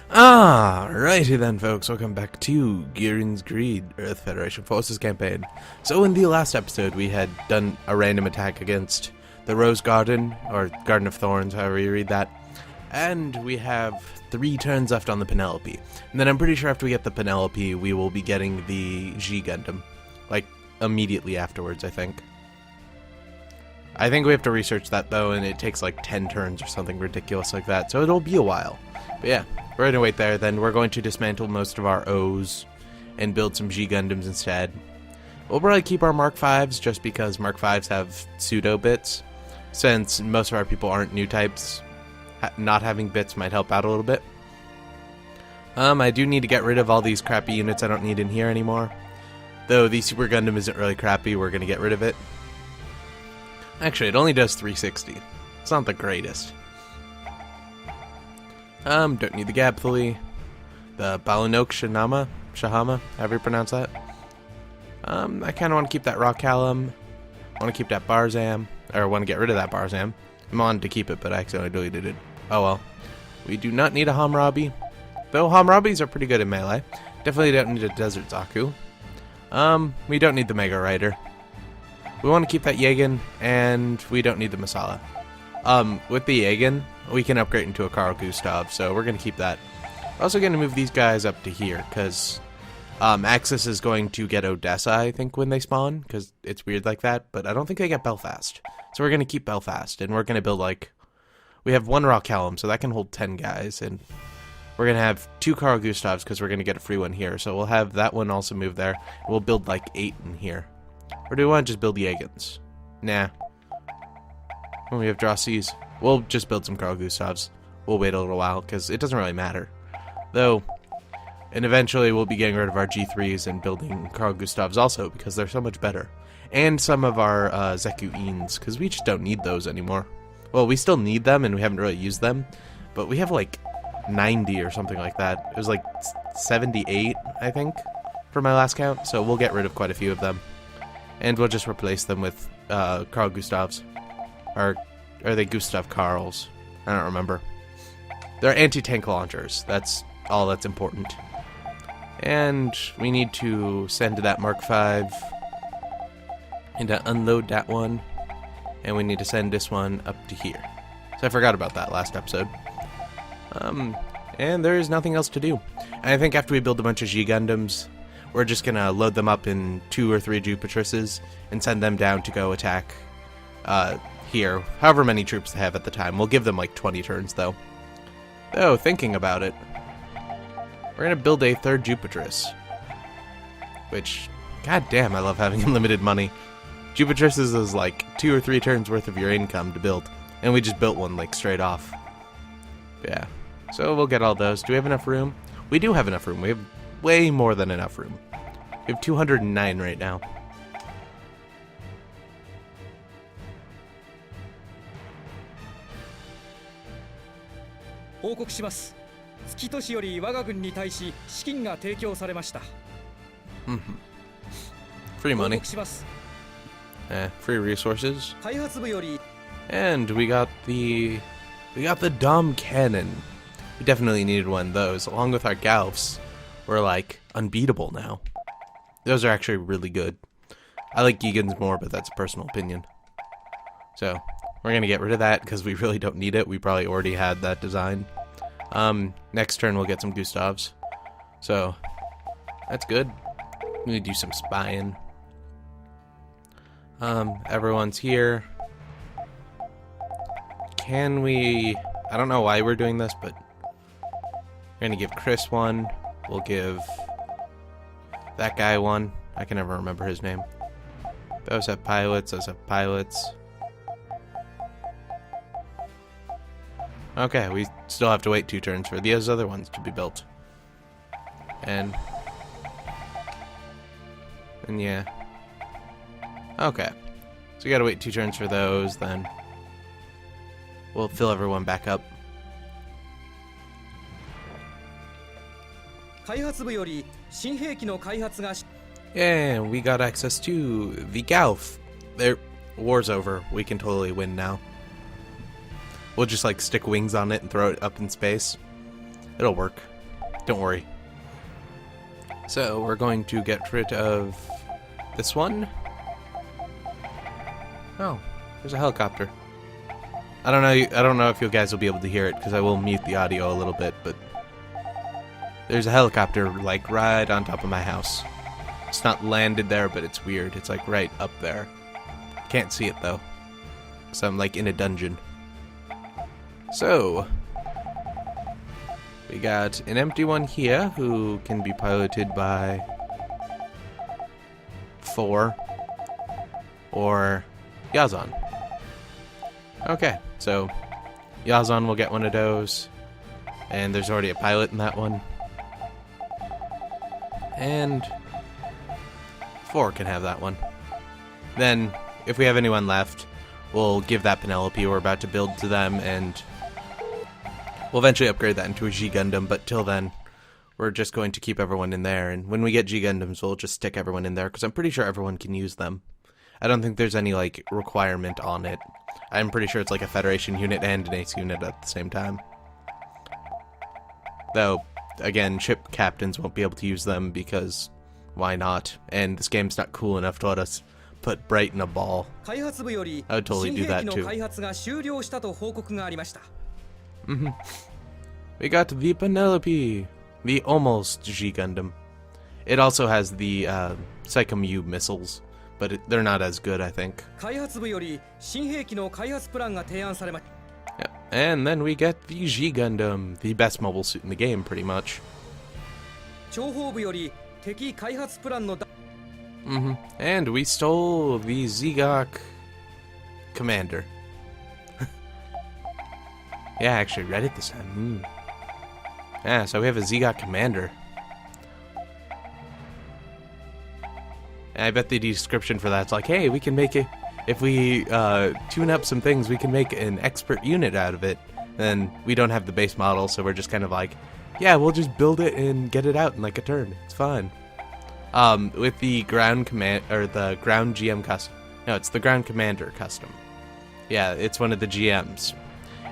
Alrighty then, folks, welcome back to Giren's Greed, Earth Federation Forces campaign. So in the last episode, we had done a random attack against the Rose Garden, or Garden of Thorns, however you read that. And we have 3 turns left on the Penelope. And then I'm pretty sure after we get the Penelope, we will be getting the G Gundam. Like, immediately afterwards, I think. I think we have to research that, though, and it takes like 10 turns or something ridiculous like that, so it'll be a while. But yeah, we're going to wait there, then we're going to dismantle most of our O's and build some G Gundams instead. We'll probably keep our Mark 5s just because Mark 5s have pseudo bits, since most of our people aren't new types. Not having bits might help out a little bit. I do need to get rid of all these crappy units I don't need in here anymore. Though the Super Gundam isn't really crappy, we're going to get rid of it. Actually, it only does 360. It's not the greatest. Don't need the Gabthuli. The Balunok Shahama, however you pronounce that. I kind of want to keep that Rock Callum. I want to keep that Barzam. Or want to get rid of that Barzam. I wanted to keep it, but I accidentally deleted it. Oh well. We do not need a Hammurabi. Though Hammurabis are pretty good in melee. Definitely don't need a Desert Zaku. We don't need the Mega Rider. We want to keep that Jagen, and we don't need the Masala. With the Jagen, we can upgrade into a Carl Gustav, so we're going to keep that. We're also going to move these guys up to here, because Axis is going to get Odessa, I think, when they spawn, because it's weird like that, but I don't think they get Belfast. So we're going to keep Belfast, and we're going to build, like, we have 1 Rock Callum, so that can hold 10 guys, and we're going to have 2 Carl Gustavs, because we're going to get a free one here, so we'll have that one also move there, and we'll build, like, 8 in here. Or do we want to just build Jagens? Nah. Oh, we have Dracies. We'll just build some Carl Gustavs. We'll wait a little while, because it doesn't really matter. Though, and eventually we'll be getting rid of our G3s and building Carl Gustavs also, because they're so much better. And some of our Zekuins, because we just don't need those anymore. Well, we still need them, and we haven't really used them. But we have like 90 or something like that. It was like 78, I think, for my last count. So we'll get rid of quite a few of them. And we'll just replace them with Carl Gustavs. Or are they Gustav Karls? I don't remember. They're anti-tank launchers. That's all that's important. And we need to send to that Mark 5 and to unload that one. And we need to send this one up to here. So I forgot about that last episode. And there is nothing else to do. And I think after we build a bunch of G Gundams, we're just gonna load them up in 2 or 3 Jupitruses and send them down to go attack here. However many troops they have at the time. We'll give them like 20 turns though. Though, thinking about it, we're gonna build a 3rd Jupitrus. Which, god damn, I love having unlimited money. Jupitruses is like 2 or 3 turns worth of your income to build. And we just built one like straight off. Yeah. So we'll get all those. Do we have enough room? We do have enough room. We have way more than enough room. We have 209 right now. Free money. Free resources. And we got the Dom Cannon. We definitely needed one of those, along with our Gaufs. We're like unbeatable now. Those are actually really good. I like Gigens more, but that's a personal opinion. So we're gonna get rid of that because we really don't need it. We probably already had that design. Next turn we'll get some Gustavs. So that's good. We need to do some spying. Everyone's here. Can we? I don't know why we're doing this, but we're gonna give Chris one. We'll give that guy one. I can never remember his name. Those have pilots. Those have pilots. Okay, we still have to wait 2 turns for these other ones to be built. And yeah. Okay. So we gotta wait 2 turns for those, then we'll fill everyone back up. And we got access to the Gauf. Their war's over. We can totally win now. We'll just like stick wings on it and throw it up in space. It'll work. Don't worry. So we're going to get rid of this one. Oh, there's a helicopter. I don't know if you guys will be able to hear it because I will mute the audio a little bit, but there's a helicopter like right on top of my house. It's not landed there, but it's weird. It's like right up there. Can't see it though, because I'm like in a dungeon. So we got an empty one here who can be piloted by 4 or Yazan. Okay, so Yazan will get one of those, and there's already a pilot in that one. And 4 can have that one. Then, if we have anyone left, we'll give that Penelope we're about to build to them, and we'll eventually upgrade that into a G Gundam, but till then, we're just going to keep everyone in there, and when we get G Gundams, we'll just stick everyone in there, because I'm pretty sure everyone can use them. I don't think there's any, like, requirement on it. I'm pretty sure it's like a Federation unit and an Ace unit at the same time. Though, again, ship captains won't be able to use them because why not? And this game's not cool enough to let us put Bright in a ball. I would totally do that too. We got the Penelope, the almost G Gundam. It also has the Psycho-Mu missiles, but they're not as good, I think. Yep. And then we get the G Gundam, the best mobile suit in the game, pretty much. And we stole the Zigak Commander. Yeah, I actually read it this time. Yeah, so we have a Zigak Commander. And I bet the description for that's like, hey, we can make it, if we tune up some things, we can make an expert unit out of it. And we don't have the base model, so we're just kind of like, yeah, we'll just build it and get it out in like a turn. It's fine. With the ground command, or the ground GM custom. No, it's the ground commander custom. Yeah, it's one of the GMs.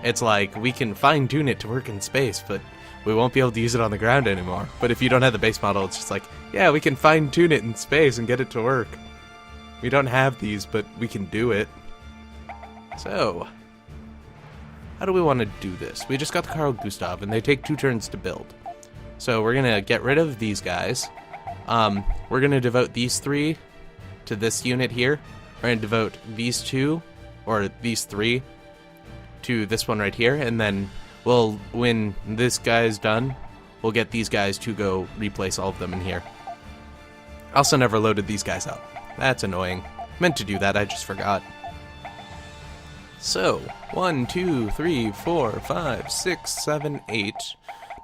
It's like, we can fine tune it to work in space, but we won't be able to use it on the ground anymore. But if you don't have the base model, it's just like, yeah, we can fine tune it in space and get it to work. We don't have these, but we can do it. So, how do we want to do this? We just got the Carl Gustav, and they take 2 turns to build. So we're going to get rid of these guys. We're going to devote these 3 to this unit here. We're going to devote these 2, or these 3, to this one right here, and then we'll, when this guy's done, we'll get these guys to go replace all of them in here. I also never loaded these guys up. That's annoying. Meant to do that, I just forgot. So, 1, 2, 3, 4, 5, 6, 7, 8,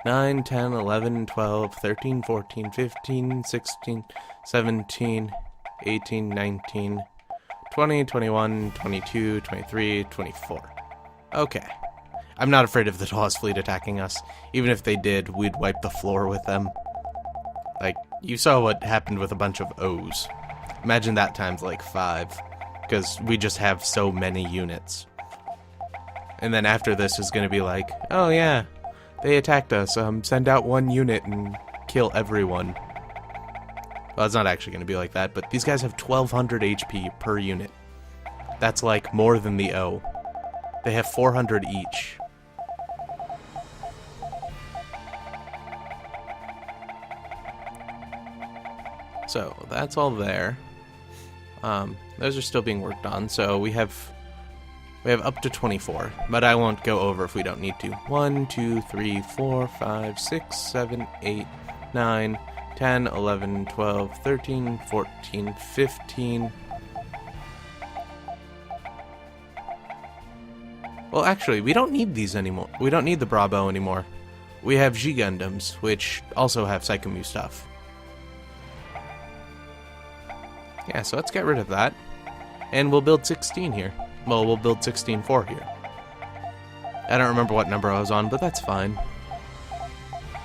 9, 10, 11, 12, 13, 14, 15, 16, 17, 18, 19, 20, 21, 22, 23, 24. Okay. I'm not afraid of the Tallest Fleet attacking us. Even if they did, we'd wipe the floor with them. Like, you saw what happened with a bunch of O's. Imagine that times like 5. Because we just have so many units. And then after this is going to be like, oh yeah, they attacked us, send out 1 unit and kill everyone. Well, it's not actually going to be like that, but these guys have 1200 HP per unit. That's like more than the O. They have 400 each. So, that's all there. Those are still being worked on, so we have up to 24, but I won't go over if we don't need to. 1, 2, 3, 4, 5, 6, 7, 8, 9, 10, 11, 12, 13, 14, 15. Well, actually, we don't need these anymore. We don't need the Bravo anymore. We have G Gundams, which also have Psycho-Mu stuff. Yeah, so let's get rid of that. And we'll build 16 here. Well, we'll build 16-4 here. I don't remember what number I was on, but that's fine.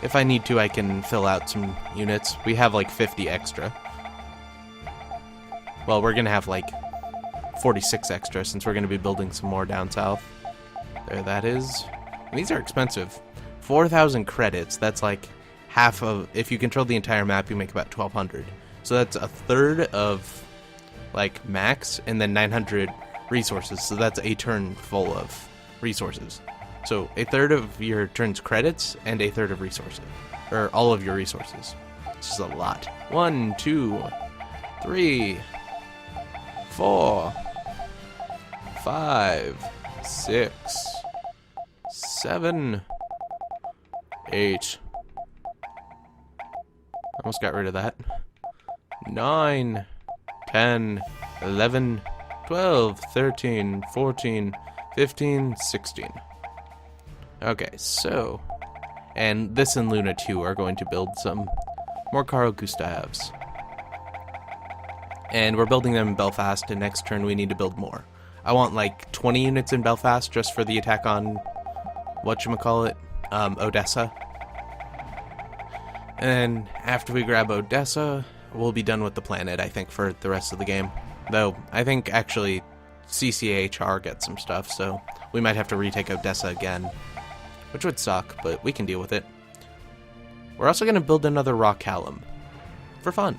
If I need to, I can fill out some units. We have like 50 extra. Well, we're gonna have like 46 extra since we're gonna be building some more down south. There that is. These are expensive. 4,000 credits. That's like half of, if you control the entire map, you make about 1,200. So that's a third of like max, and then 900 resources. So that's a turn full of resources. So a third of your turn's credits and a third of resources, or all of your resources. This is a lot. 1, 2, 3, 4, 5, 6, 7, 8. Almost got rid of that. 9, 10, 11, 12, 13, 14, 15, 16. Okay, so, and this and Luna 2 are going to build some more Carl Gustavs. And we're building them in Belfast, and next turn we need to build more. I want like 20 units in Belfast just for the attack on, whatchamacallit, Odessa. And then after we grab Odessa, we'll be done with the planet, I think, for the rest of the game. Though, I think actually CCHR gets some stuff, so we might have to retake Odessa again. Which would suck, but we can deal with it. We're also going to build another rock column. For fun.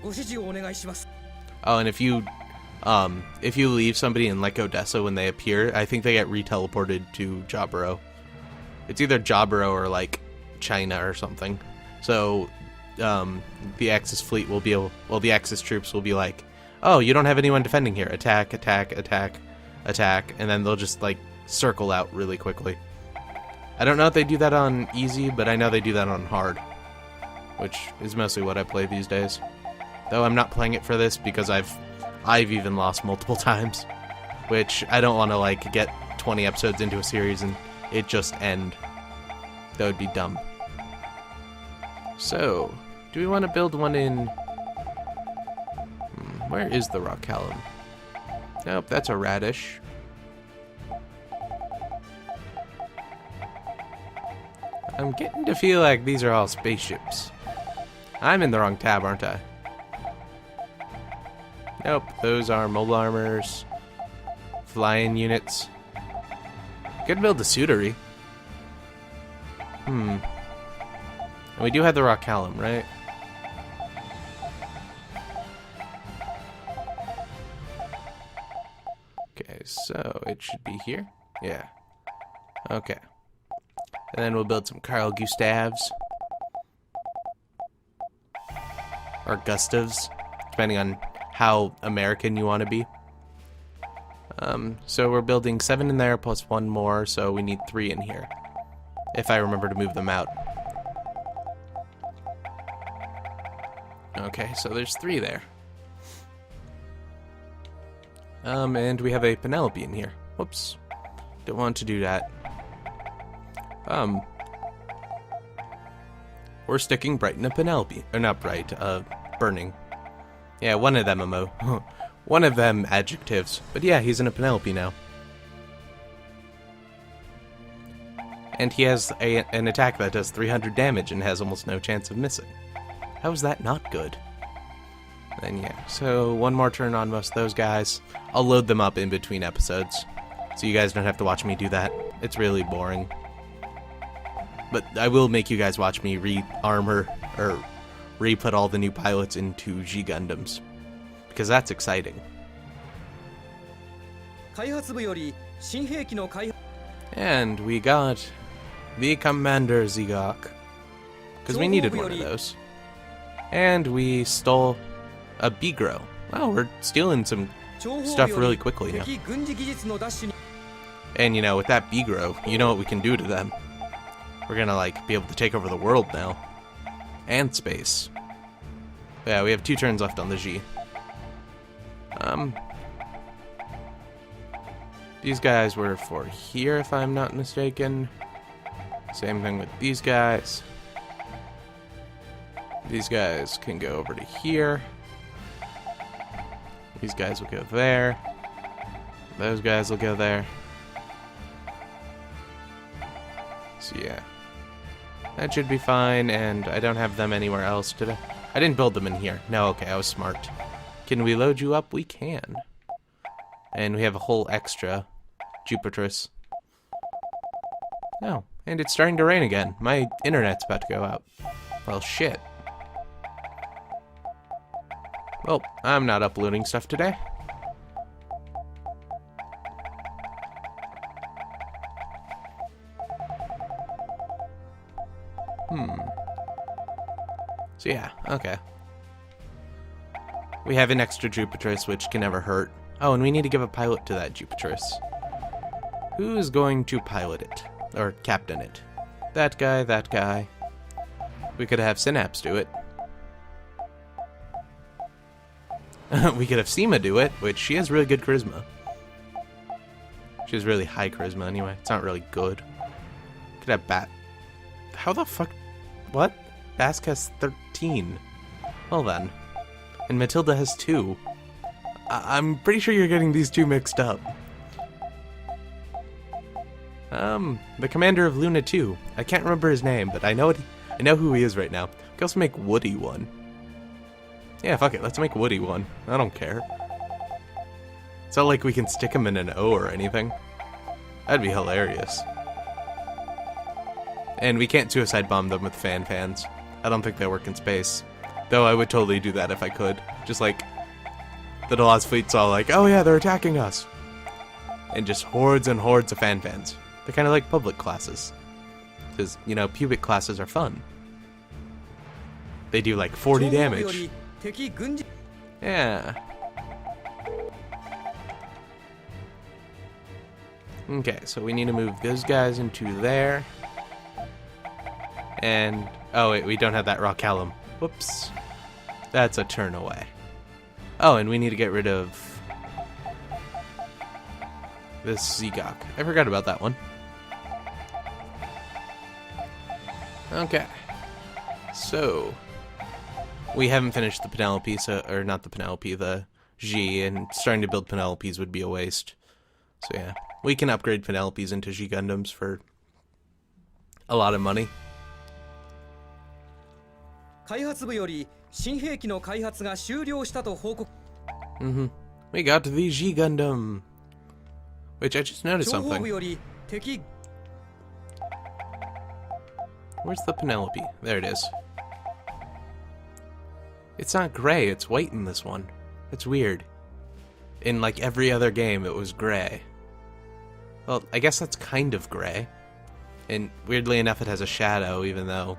Oh, and if you leave somebody in like Odessa when they appear, I think they get re-teleported to Jaburo. It's either Jaburo or like China or something. So the Axis fleet will be able, well, the Axis troops will be like, oh, you don't have anyone defending here. Attack, attack, attack, attack, and then they'll just like circle out really quickly. I don't know if they do that on easy, but I know they do that on hard, which is mostly what I play these days. Though I'm not playing it for this because I've even lost multiple times, which I don't want to like get 20 episodes into a series and it just end. That would be dumb. So, do we want to build one in... where is the rock column? Nope, that's a radish. I'm getting to feel like these are all spaceships. I'm in the wrong tab, aren't I? Nope, those are mobile armors, flying units. Could build a suitery. And we do have the rock column, right? Okay, so it should be here. Yeah. Okay. And then we'll build some Carl Gustavs. Or Gustavs, depending on how American you want to be. So we're building 7 in there plus 1 more, so we need 3 in here. If I remember to move them out. Okay, so there's 3 there. And we have a Penelope in here. Whoops. Don't want to do that. We're sticking Bright in a Penelope. Or not Bright, Burning. Yeah, one of them one of them adjectives. But yeah, he's in a Penelope now. And he has an attack that does 300 damage and has almost no chance of missing. How is that not good? And yeah, so 1 more turn on most of those guys. I'll load them up in between episodes, so you guys don't have to watch me do that. It's really boring. But I will make you guys watch me re-armor, or re-put all the new pilots into G Gundams. Because that's exciting. And we got the Commander Zigok. Because we needed one of those. And we stole a Bigro. Wow, we're stealing some stuff really quickly now. And you know, with that Bigro, you know what we can do to them. We're gonna like be able to take over the world now. And space. Yeah, we have 2 turns left on the G. These guys were for here, if I'm not mistaken. Same thing with these guys. These guys can go over to here. These guys will go there. Those guys will go there. So yeah. That should be fine, and I don't have them anywhere else today. I didn't build them in here. No, okay, I was smart. Can we load you up? We can. And we have a whole extra Jupiterus. No, and it's starting to rain again. My internet's about to go out. Well, shit. Well, I'm not uploading stuff today. So yeah, okay. We have an extra Jupitrus, which can never hurt. Oh, and we need to give a pilot to that Jupitrus. Who's going to pilot it? Or captain it? That guy, that guy. We could have Synapse do it. We could have Seema do it, which she has really good charisma. She has really high charisma anyway. It's not really good. Could have Bat. How the fuck? What? Bask has 13. Well then. And Matilda has 2. I'm pretty sure you're getting these two mixed up. The commander of Luna 2. I can't remember his name, but I know who he is right now. We can also make Woody one. Yeah, fuck it. Let's make Woody one. I don't care. It's not like we can stick him in an O or anything. That'd be hilarious. And we can't suicide bomb them with fans. I don't think they work in space. Though I would totally do that if I could. Just like the Delos fleet's all like, oh yeah, they're attacking us. And just hordes and hordes of fans. They're kind of like public classes. Because, you know, pubic classes are fun. They do like 40 damage. Yeah. Okay, so we need to move those guys into there. And, oh wait, we don't have that rock callum. Whoops. That's a turn away. Oh, and we need to get rid of this Zegok. I forgot about that one. Okay. So, we haven't finished the Penelope, or not the Penelope, the G, and starting to build Penelopes would be a waste. So yeah, we can upgrade Penelopes into G Gundams for a lot of money. We got the G Gundam. Which I just noticed something. Where's the Penelope? There it is. It's not gray, it's white in this one. It's weird. In like every other game, it was gray. Well, I guess that's kind of gray. And weirdly enough, it has a shadow, even though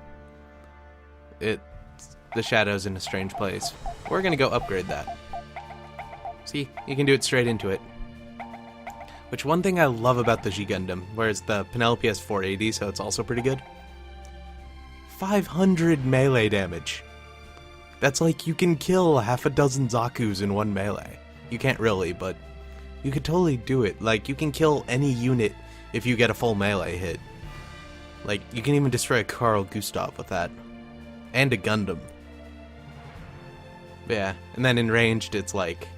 the shadow's in a strange place. We're gonna go upgrade that. See, you can do it straight into it. Which one thing I love about the G Gundam, whereas the Penelope has 480, so it's also pretty good. 500 melee damage. That's like you can kill half a dozen Zakus in one melee. You can't really, but you could totally do it. Like, you can kill any unit if you get a full melee hit. Like, you can even destroy a Carl Gustav with that. And a Gundam. Yeah, and then in ranged, it's like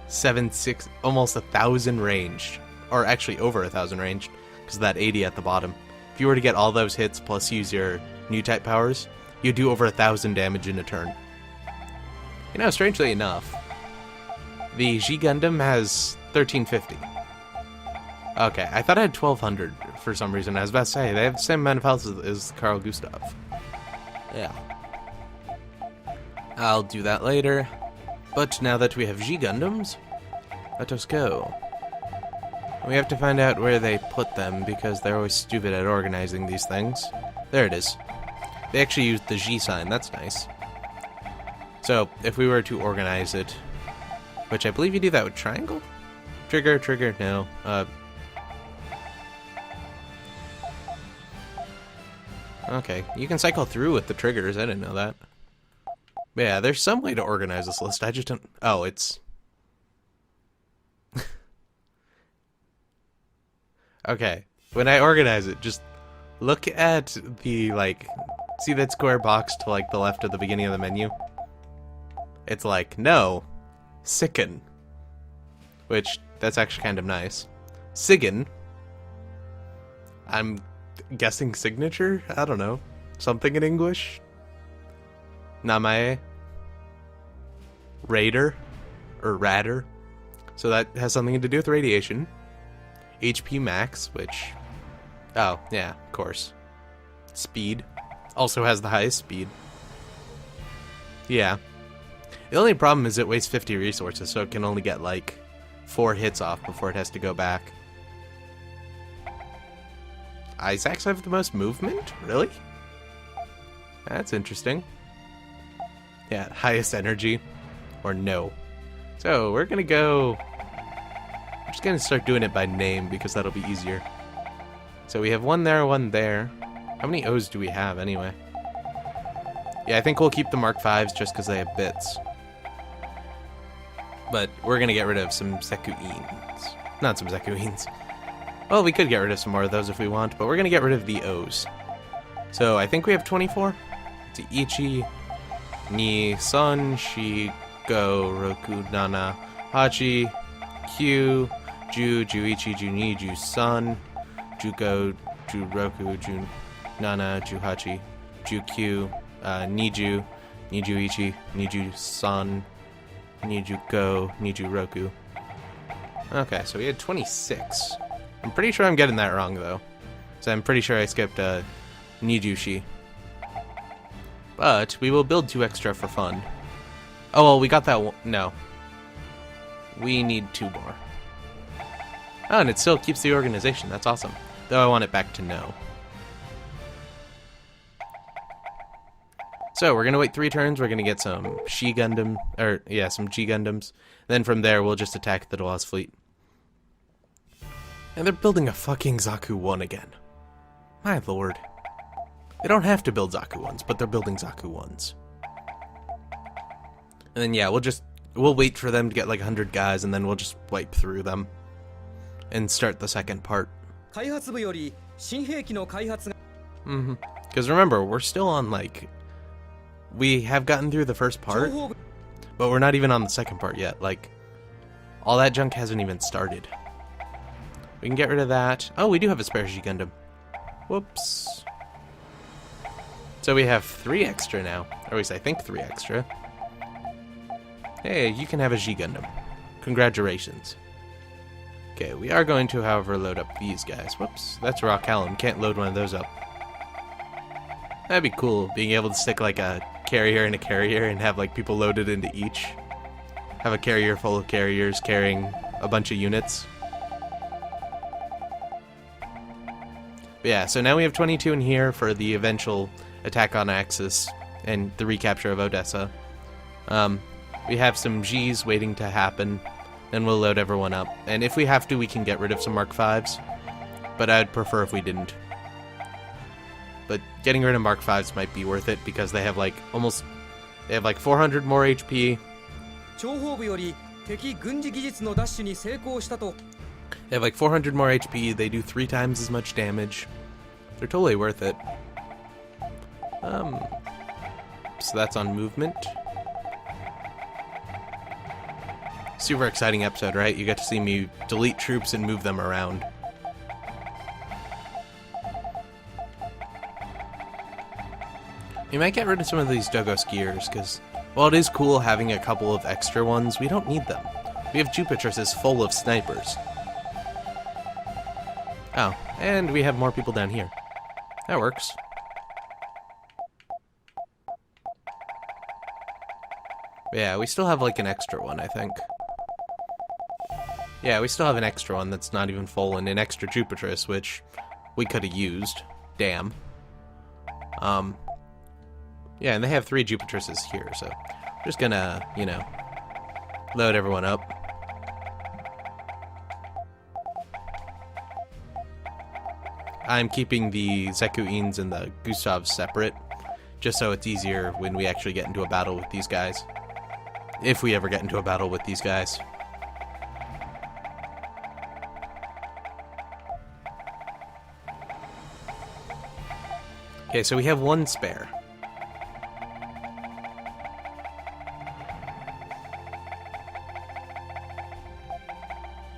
6, almost 1,000 ranged. Or actually over 1,000 ranged, because of that 80 at the bottom. If you were to get all those hits plus use your new type powers, you do over 1,000 damage in a turn. You know, strangely enough, the G Gundam has 1350. Okay, I thought I had 1200 for some reason. I was about to say, they have the same amount of health as Carl Gustav. Yeah. I'll do that later. But now that we have G Gundams, let us go. We have to find out where they put them, because they're always stupid at organizing these things. There it is. They actually used the G sign, that's nice. So, if we were to organize it, which I believe you do that with triangle? Trigger, no. Okay, you can cycle through with the triggers, I didn't know that. But yeah, there's some way to organize this list, I just don't... Oh, it's... Okay, when I organize it, just look at the, like... See that square box to, like, the left of the beginning of the menu? It's like, no, Sicken. Which, that's actually kind of nice. Sigyn. I'm guessing signature? I don't know. Something in English? Namae. Raider. Or Radder. So that has something to do with radiation. HP max, which Oh, yeah, of course. Speed. Also has the highest speed. Yeah. The only problem is it wastes 50 resources, so it can only get like 4 hits off before it has to go back. Isaacs have the most movement? Really? That's interesting. Yeah, highest energy. Or no. So, we're gonna go... I'm just gonna start doing it by name because that'll be easier. So we have one there, one there. How many O's do we have anyway? Yeah, I think we'll keep the Mark 5s just because they have bits. But we're gonna get rid of some Zekuins. Not some Zekuins. Well, we could get rid of some more of those if we want, but we're gonna get rid of the O's. So I think we have 24. It's Ichi, Ni, Sun, Shi, Go, Roku, Nana, Hachi, Q, Ju, Juichi, Juni, Ju, Sun, Juko, Ju, Roku, Ju, Nana, Ju, Hachi, Ju, Q, Niju, Niju, Ichi, Niju, Sun, Niju, Go, Niju, Roku. Okay, so we had 26. I'm pretty sure I'm getting that wrong, though. So I'm pretty sure I skipped Nijushi. But we will build 2 extra for fun. Oh, well, we got that one. No. We need 2 more. Oh, and it still keeps the organization. That's awesome. Though I want it back to no. So we're going to wait 3 turns. We're going to get some Shi Gundam, or yeah, some G Gundams. Then from there, we'll just attack the Dwaz fleet. And they're building a fucking Zaku 1 again. My lord. They don't have to build Zaku 1s, but they're building Zaku 1s. And then yeah, we'll wait for them to get like 100 guys, and then we'll just wipe through them. And start the second part. Because remember, we're still on like... We have gotten through the first part, but we're not even on the second part yet. Like, all that junk hasn't even started. We can get rid of that. Oh, we do have a spare G Gundam. Whoops. So we have 3 extra now. Or at least I think 3 extra. Hey, you can have a G Gundam. Congratulations. Okay, we are going to, however, load up these guys. Whoops, that's Rock Callum. Can't load one of those up. That'd be cool, being able to stick like a carrier and a carrier and have like people loaded into each. Have a carrier full of carriers carrying a bunch of units. But yeah, so now we have 22 in here for the eventual attack on Axis and the recapture of Odessa. We have some G's waiting to happen, then we'll load everyone up. And if we have to, we can get rid of some Mark 5s, but I'd prefer if we didn't. But getting rid of Mark 5s might be worth it because they have like they have like 400 more HP. They have like 400 more HP, they do 3 times as much damage. They're totally worth it. So that's on movement. Super exciting episode, right? You get to see me delete troops and move them around. We might get rid of some of these Dogo skiers, because while it is cool having a couple of extra ones, we don't need them. We have Jupitruses full of snipers. Oh, and we have more people down here. That works. Yeah, we still have like an extra one, I think. Yeah, we still have an extra one that's not even full, and an extra Jupitrus, which we could have used. Damn. Yeah, and they have 3 Jupitruses here, so I'm just gonna, you know, load everyone up. I'm keeping the Zekuins and the Gustavs separate, just so it's easier when we actually get into a battle with these guys. If we ever get into a battle with these guys. Okay, so we have 1 spare.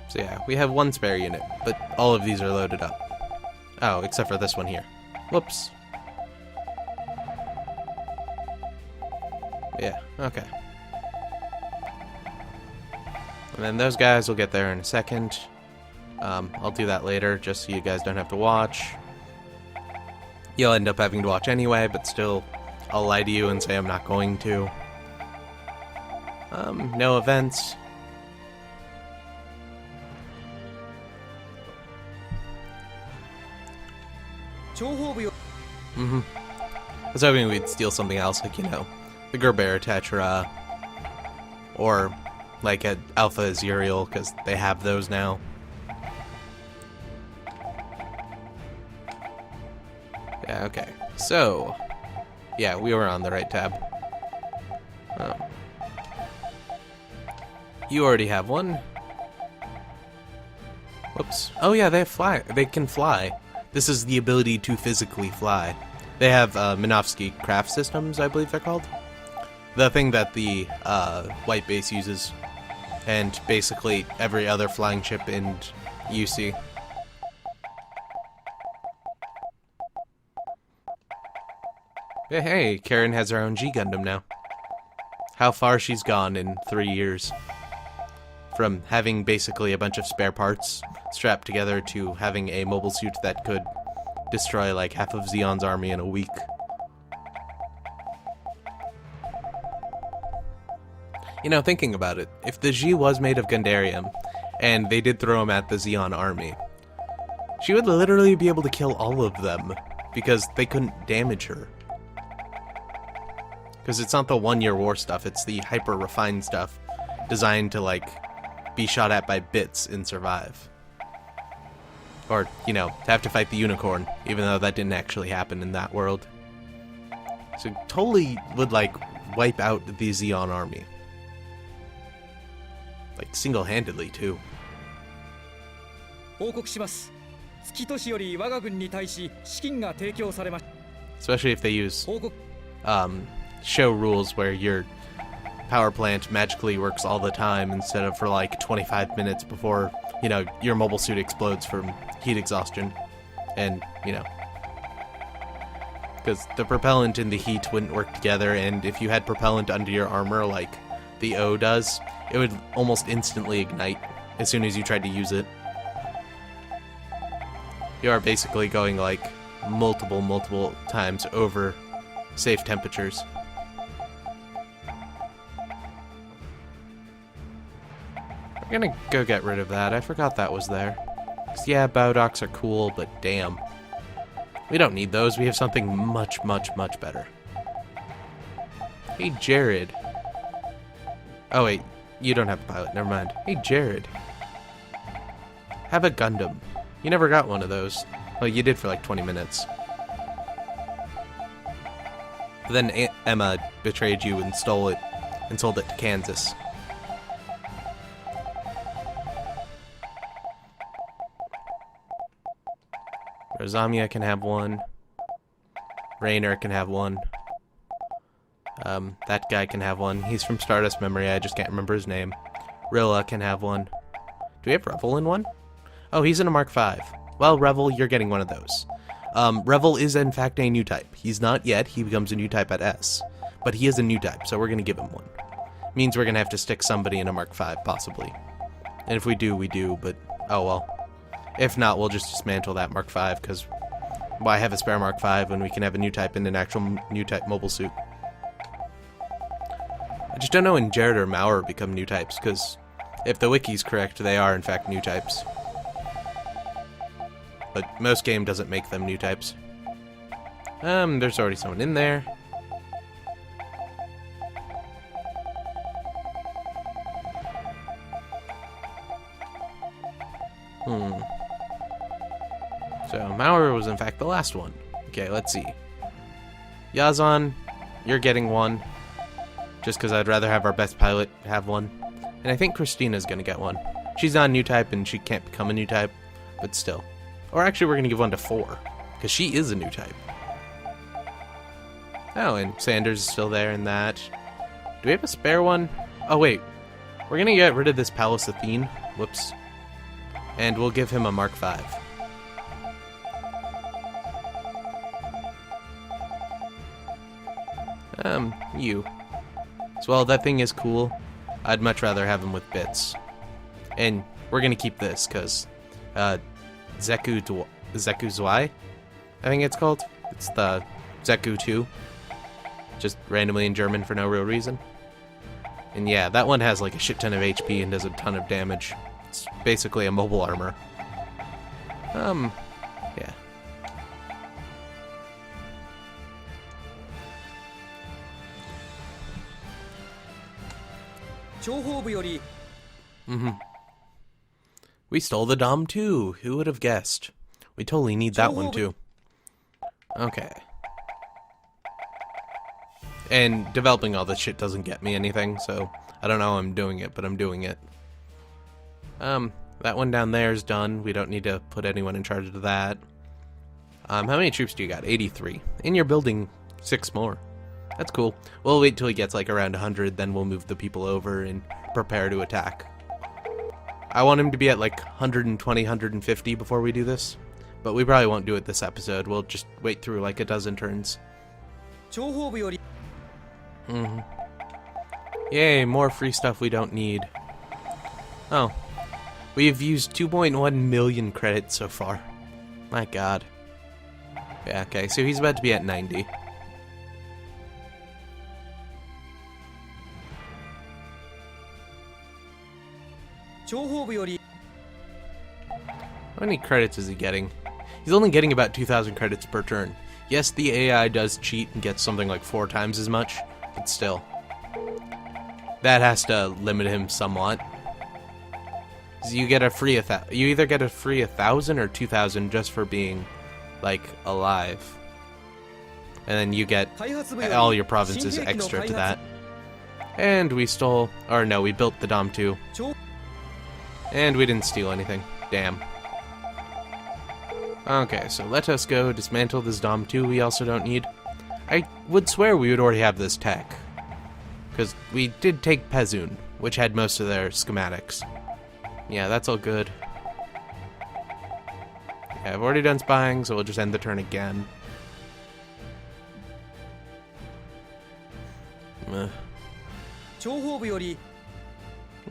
So yeah, we have 1 spare unit, but all of these are loaded up. Oh, except for this one here. Whoops. Yeah, okay. And then those guys will get there in a second. I'll do that later, just so you guys don't have to watch. You'll end up having to watch anyway, but still, I'll lie to you and say I'm not going to. No events. I was hoping we'd steal something else, like, you know, the Gerber Tetra, or like an Alpha Azerial, because they have those now. Yeah, okay. So, yeah, we were on the right tab. You already have one. Whoops. Oh yeah, they fly. They can fly. This is the ability to physically fly. They have Minovsky craft systems, I believe they're called. The thing that the white base uses, and basically every other flying ship in UC. Hey, Gihren has her own G Gundam now. How far she's gone in 3 years. From having basically a bunch of spare parts strapped together to having a mobile suit that could destroy like half of Zeon's army in a week. You know, thinking about it, if the G was made of Gundarium, and they did throw him at the Zeon army, she would literally be able to kill all of them, because they couldn't damage her. Because it's not the one-year war stuff, it's the hyper-refined stuff, designed to, like, be shot at by bits and survive. Or, you know, to have to fight the unicorn, even though that didn't actually happen in that world. So totally would, like, wipe out the Zeon army. Like, single-handedly, too. Especially if they use, show rules where your power plant magically works all the time instead of for, like, 25 minutes before, you know, your mobile suit explodes from heat exhaustion. And, you know, because the propellant and the heat wouldn't work together, and if you had propellant under your armor like the O does, it would almost instantly ignite as soon as you tried to use it. You are basically going like multiple times over safe temperatures. I'm gonna go get rid of that. I forgot that was there. 'Cause yeah, Bowdocks are cool, but damn. We don't need those. We have something much better. Hey, Jared. Oh, wait. You don't have a pilot. Never mind. Hey, Jared. Have a Gundam. You never got one of those. Well, you did for like 20 minutes. But then Emma betrayed you and stole it and sold it to Kansas. Rosamia can have one. Rainer can have one. That guy can have one. He's from Stardust Memory, I just can't remember his name. Rilla can have one. Do we have Revel in one? Oh, he's in a Mark V. Well, Revel, you're getting one of those. Revel is in fact a new type. He's not yet, he becomes a new type at S. But he is a new type, so we're going to give him one. Means we're going to have to stick somebody in a Mark V, possibly. And if we do, we do, but oh well. If not, we'll just dismantle that Mark V, because why have a spare Mark V when we can have a new type in an actual new type mobile suit? I just don't know when Jared or Maurer become new types, because if the wiki's correct, they are in fact new types. But most game doesn't make them new types. There's already someone in there. So, Maurer was in fact the last one. Okay, let's see. Yazan, you're getting one. Just because I'd rather have our best pilot have one. And I think Christina's gonna get one. She's not a new type and she can't become a new type, but still. Or actually we're gonna give one to 4, because she is a new type. Oh, and Sanders is still there in that. Do we have a spare one? Oh wait, we're gonna get rid of this Palace Athene. Whoops. And we'll give him a Mark V. You. So, well, that thing is cool. I'd much rather have him with bits. And we're gonna keep this, because, Zeku Zwei, I think it's called. It's the Zeku 2. Just randomly in German for no real reason. And yeah, that one has like a shit ton of HP and does a ton of damage. It's basically a mobile armor. Yeah. We stole the Dom too. Who would have guessed? We totally need that one too. Okay. And developing all this shit doesn't get me anything, so I don't know how I'm doing it, but I'm doing it. That one down there is done. We don't need to put anyone in charge of that. How many troops do you got? 83. And you're building 6 more. That's cool. We'll wait till he gets like around 100, then we'll move the people over and prepare to attack. I want him to be at like 120, 150 before we do this. But we probably won't do it this episode. We'll just wait through like a dozen turns. Yay, more free stuff we don't need. Oh. We've used 2.1 million credits so far. My god. Yeah, okay, so he's about to be at 90. How many credits is he getting? He's only getting about 2,000 credits per turn. Yes, the AI does cheat and gets something like 4 times as much, but still. That has to limit him somewhat. So you get a free you either get a free 1,000 or 2,000 just for being, like, alive. And then you get all your provinces extra to that. And we stole, or no, we built the Dom 2. And we didn't steal anything. Damn. Okay, so let us go dismantle this Dom 2 we also don't need. I would swear we would already have this tech. Because we did take Pezun, which had most of their schematics. Yeah, that's all good. Yeah, I've already done spying, so we'll just end the turn again.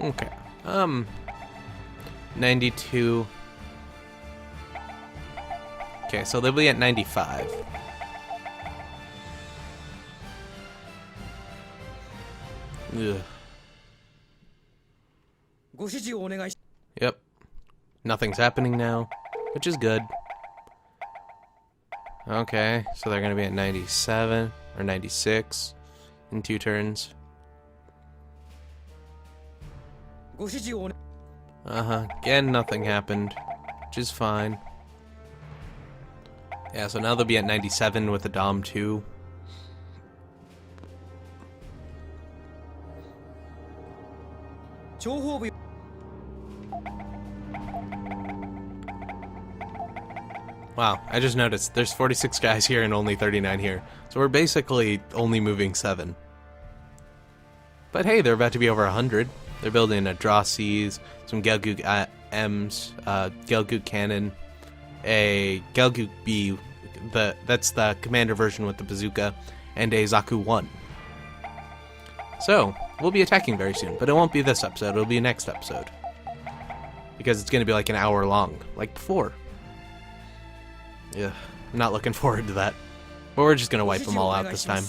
Okay. 92. Okay, so they'll be at 95. Ugh. Yep. Nothing's happening now, which is good. Okay, so they're gonna be at 97 or 96 in 2 turns. Again, nothing happened, which is fine. Yeah, so now they'll be at 97 with the Dom 2. Wow, I just noticed there's 46 guys here and only 39 here. So we're basically only moving 7. But hey, they're about to be over 100. They're building a Dracies, some Gelgoog M's, Gelgoog Cannon, a Gelgoog B, that's the commander version with the bazooka, and a Zaku 1. So, we'll be attacking very soon, but it won't be this episode, it'll be next episode. Because it's going to be like an hour long, like before. Yeah, I'm not looking forward to that. But we're just going to wipe them all out this time.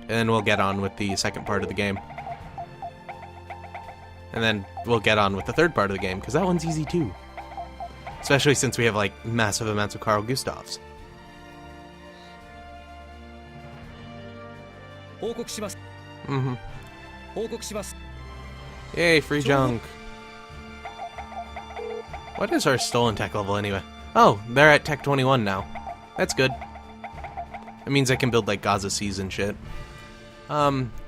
And then we'll get on with the second part of the game. And then we'll get on with the third part of the game, because that one's easy too. Especially since we have, like, massive amounts of Carl Gustavs. Yay, free junk. What is our stolen tech level anyway? Oh, they're at tech 21 now. That's good. It means I can build, like, Gaza Seas and shit.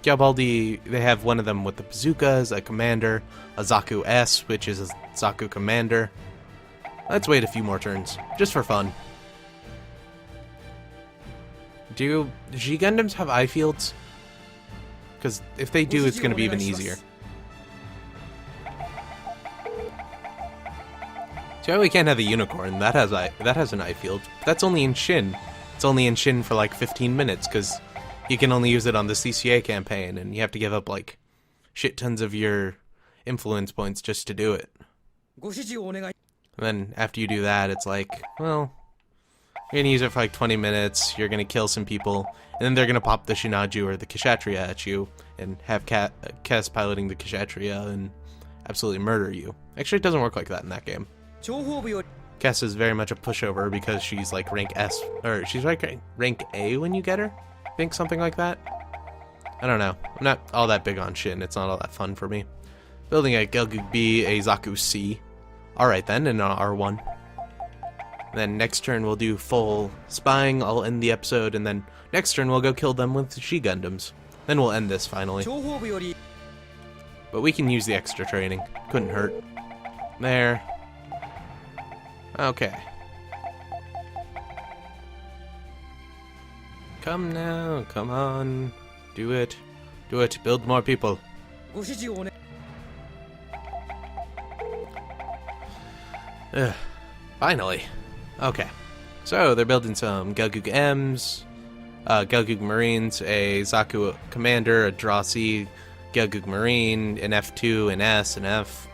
Garibaldi, they have one of them with the bazookas, a commander, a Zaku S, which is a Zaku commander. Let's wait a few more turns, just for fun. Do G Gundams have eye fields? Because if they do, it's going to be even easier. So we can't have the unicorn. That has an eye field. But that's only in Shin. It's only in Shin for like 15 minutes because you can only use it on the CCA campaign, and you have to give up like shit tons of your influence points just to do it. And then after you do that, it's like, well, You're gonna use it for like 20 minutes, you're gonna kill some people, and then they're gonna pop the Shinaju or the Kshatriya at you, and have Kes piloting the Kshatriya and absolutely murder you. Actually, it doesn't work like that in that game. Kes is very much a pushover because she's like rank S, or she's like rank A when you get her. I think something like that. I don't know. I'm not all that big on Shin. It's not all that fun for me. Building a Gelgug B, a Zaku C. Alright then, and an R1. Then next turn we'll do full spying. I'll end the episode, and then next turn we'll go kill them with the She Gundams. Then we'll end this finally. But we can use the extra training. Couldn't hurt. There. Okay. Come now, come on. Do it. Do it. Build more people. Finally. Okay. So, they're building some Gelgug M's, Gelgug Marines, a Zaku Commander, a Draw C, Gelgug Marine, an F2, an S, an F.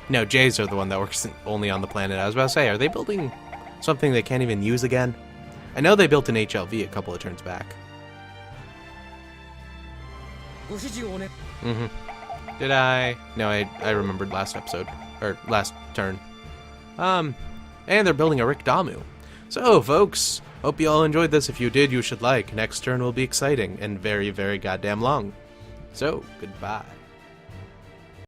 No, J's are the one that works only on the planet. I was about to say, are they building something they can't even use again? I know they built an HLV a couple of turns back. Did I? No, I remembered last episode. Or last turn. And they're building a Rick Damu. So, folks, hope you all enjoyed this. If you did, you should like. Next turn will be exciting and very, very goddamn long. So, goodbye.